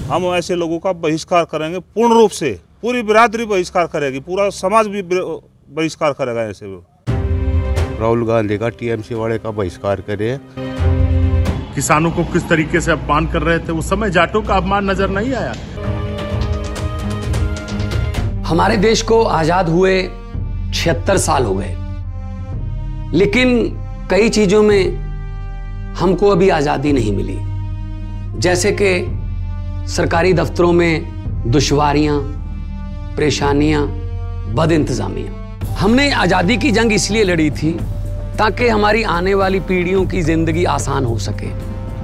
हम ऐसे लोगों का बहिष्कार करेंगे पूर्ण रूप से। पूरी बिरादरी बहिष्कार करेगी, पूरा समाज भी बहिष्कार करेगा। ऐसे राहुल गांधी का टीएमसी वाले का बहिष्कार करे। किसानों को किस तरीके से अपमान कर रहे थे, उस समय जाटों का अपमान नजर नहीं आया। हमारे देश को आजाद हुए 76 साल हो गए, लेकिन कई चीजों में हमको अभी आजादी नहीं मिली। जैसे कि सरकारी दफ्तरों में दुश्वारियां, परेशानियां, बदइंतजामियां। हमने आजादी की जंग इसलिए लड़ी थी ताकि हमारी आने वाली पीढ़ियों की जिंदगी आसान हो सके,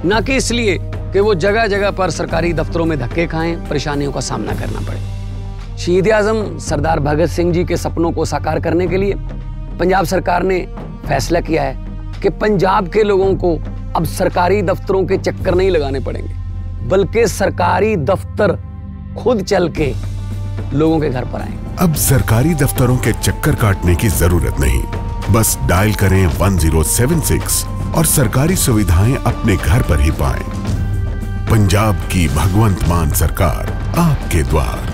ना कि इसलिए कि वो जगह जगह पर सरकारी दफ्तरों में धक्के खाएं, परेशानियों का सामना करना पड़े। शहीद आजम सरदार भगत सिंह जी के सपनों को साकार करने के लिए पंजाब सरकार ने फैसला किया है कि पंजाब के लोगों को अब सरकारी दफ्तरों के चक्कर नहीं लगाने पड़ेंगे, बल्कि सरकारी दफ्तर खुद चल के लोगों के घर पर आएंगे। अब सरकारी दफ्तरों के चक्कर काटने की जरूरत नहीं, बस डायल करें 1076 और सरकारी सुविधाएं अपने घर पर ही पाएं। पंजाब की भगवंत मान सरकार आपके द्वार।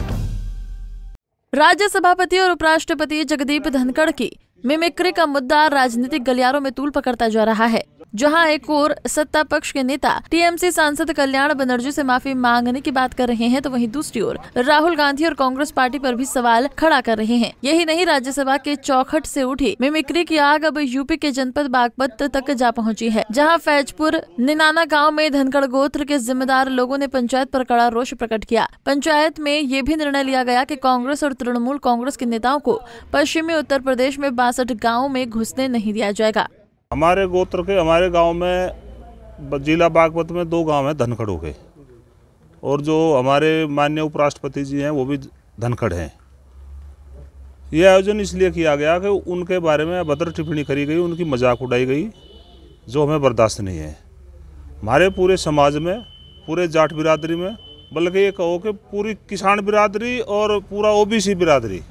राज्य सभापति और उपराष्ट्रपति जगदीप धनखड़ की मिमिक्री का मुद्दा राजनीतिक गलियारों में तूल पकड़ता जा रहा है। जहां एक ओर सत्ता पक्ष के नेता टीएमसी सांसद कल्याण बनर्जी से माफी मांगने की बात कर रहे हैं, तो वहीं दूसरी ओर राहुल गांधी और कांग्रेस पार्टी पर भी सवाल खड़ा कर रहे हैं। यही नहीं, राज्यसभा के चौखट से उठी मिमिक्री की आग अब यूपी के जनपद बागपत तक जा पहुंची है, जहां फैजपुर निनाना गांव में धनखड़ गोत्र के जिम्मेदार लोगों ने पंचायत पर कड़ा रोष प्रकट किया। पंचायत में ये भी निर्णय लिया गया कि कांग्रेस और तृणमूल कांग्रेस के नेताओं को पश्चिमी उत्तर प्रदेश में 62 गाँव में घुसने नहीं दिया जाएगा। हमारे गोत्र के हमारे गांव में जिला बागपत में 2 गांव हैं धनखड़ों के, और जो हमारे माननीय उपराष्ट्रपति जी हैं वो भी धनखड़ हैं। ये आयोजन इसलिए किया गया कि उनके बारे में अभद्र टिप्पणी करी गई, उनकी मजाक उड़ाई गई, जो हमें बर्दाश्त नहीं है। हमारे पूरे समाज में, पूरे जाट बिरादरी में, बल्कि ये कहो कि पूरी किसान बिरादरी और पूरा ओबीसी बिरादरी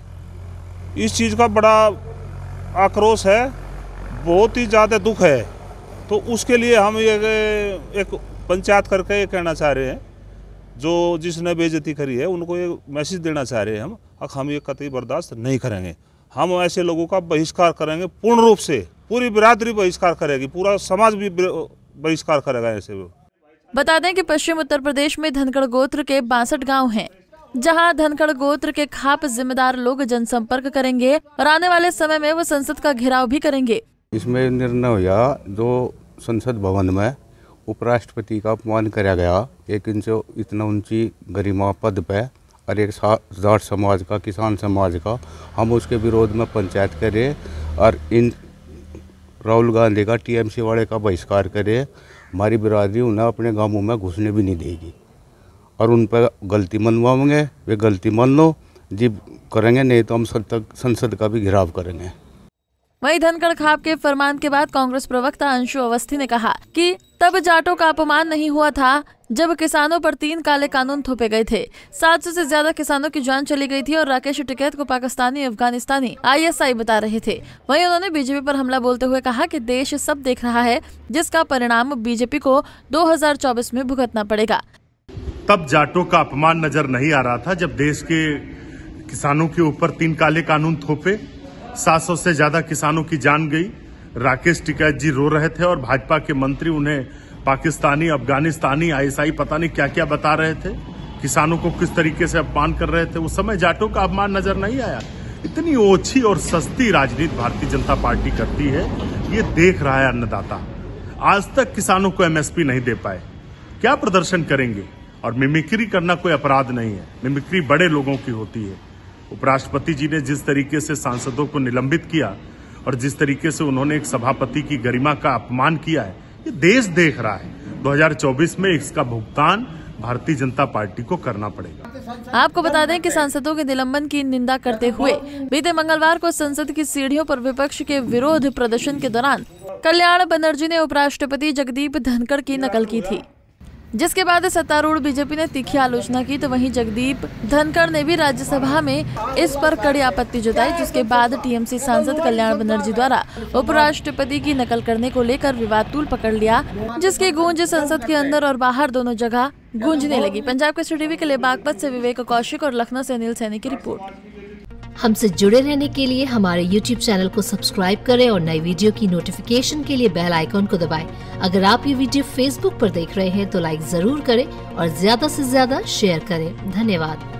इस चीज़ का बड़ा आक्रोश है, बहुत ही ज़्यादा दुख है। तो उसके लिए हम ये एक पंचायत करके ये कहना चाह रहे हैं, जो जिसने बेइज्जती करी है उनको ये मैसेज देना चाह रहे हैं हम ये कतई बर्दाश्त नहीं करेंगे। हम ऐसे लोगों का बहिष्कार करेंगे पूर्ण रूप से। पूरी बिरादरी बहिष्कार करेगी, पूरा समाज भी बहिष्कार करेगा ऐसे। बता दें कि पश्चिम उत्तर प्रदेश में धनखड़ गोत्र के 62 गाँव हैं, जहां धनखड़ गोत्र के खाप जिम्मेदार लोग जनसंपर्क करेंगे और आने वाले समय में वो संसद का घेराव भी करेंगे। इसमें निर्णय हुआ जो संसद भवन में उपराष्ट्रपति का अपमान किया गया, एक इंच इतना ऊंची गरिमा पद पे, और एक जाट समाज का, किसान समाज का, हम उसके विरोध में पंचायत करें और इन राहुल गांधी का टीएमसी वाले का बहिष्कार करे। हमारी बिरादरी उन्हें अपने गाँवों में घुसने भी नहीं देगी और उन पर गलती मनवाएंगे, वे गलती मान लो जी करेंगे, नहीं तो हम संसद का भी घेराव करेंगे। वहीं धनखड़ खाप के फरमान के बाद कांग्रेस प्रवक्ता अंशु अवस्थी ने कहा कि तब जाटों का अपमान नहीं हुआ था जब किसानों पर 3 काले कानून थोपे गए थे। 700 से ज्यादा किसानों की जान चली गई थी और राकेश टिकैत को पाकिस्तानी अफगानिस्तानी ISI बता रहे थे। वहीं उन्होंने बीजेपी पर हमला बोलते हुए कहा कि देश सब देख रहा है, जिसका परिणाम बीजेपी को 2024 में भुगतना पड़ेगा। तब जाटों का अपमान नजर नहीं आ रहा था जब देश के किसानों के ऊपर 3 काले कानून थोपे, 700 से ज्यादा किसानों की जान गई। राकेश टिकैत जी रो रहे थे और भाजपा के मंत्री उन्हें पाकिस्तानी, अफगानिस्तानी, ISI पता नहीं क्या क्या बता रहे थे, किसानों को किस तरीके से अपमान कर रहे थे। उस समय जाटों का अपमान नजर नहीं आया। इतनी ओछी और सस्ती राजनीति भारतीय जनता पार्टी करती है, ये देख रहा है अन्नदाता। आज तक किसानों को MSP नहीं दे पाए, क्या प्रदर्शन करेंगे? और मिमिक्री करना कोई अपराध नहीं है, मिमिक्री बड़े लोगों की होती है। उपराष्ट्रपति जी ने जिस तरीके से सांसदों को निलंबित किया और जिस तरीके से उन्होंने एक सभापति की गरिमा का अपमान किया है, ये देश देख रहा है। 2024 में इसका भुगतान भारतीय जनता पार्टी को करना पड़ेगा। आपको बता दें कि सांसदों के निलंबन की निंदा करते हुए बीते मंगलवार को संसद की सीढ़ियों पर विपक्ष के विरोध प्रदर्शन के दौरान कल्याण बनर्जी ने उपराष्ट्रपति जगदीप धनखड़ की नकल की थी, जिसके बाद सत्तारूढ़ बीजेपी ने तीखी आलोचना की। तो वहीं जगदीप धनखड़ ने भी राज्यसभा में इस पर कड़ी आपत्ति जताई, जिसके बाद टीएमसी सांसद कल्याण बनर्जी द्वारा उपराष्ट्रपति की नकल करने को लेकर विवाद तूल पकड़ लिया, जिसकी गूंज संसद के अंदर और बाहर दोनों जगह गूंजने लगी। पंजाब केसरी टीवी के लिए बागपत से विवेक कौशिक और लखनऊ से अनिल सैनी की रिपोर्ट। हमसे जुड़े रहने के लिए हमारे YouTube चैनल को सब्सक्राइब करें और नई वीडियो की नोटिफिकेशन के लिए बेल आइकॉन को दबाएं। अगर आप ये वीडियो Facebook पर देख रहे हैं तो लाइक जरूर करें और ज्यादा से ज्यादा शेयर करें। धन्यवाद।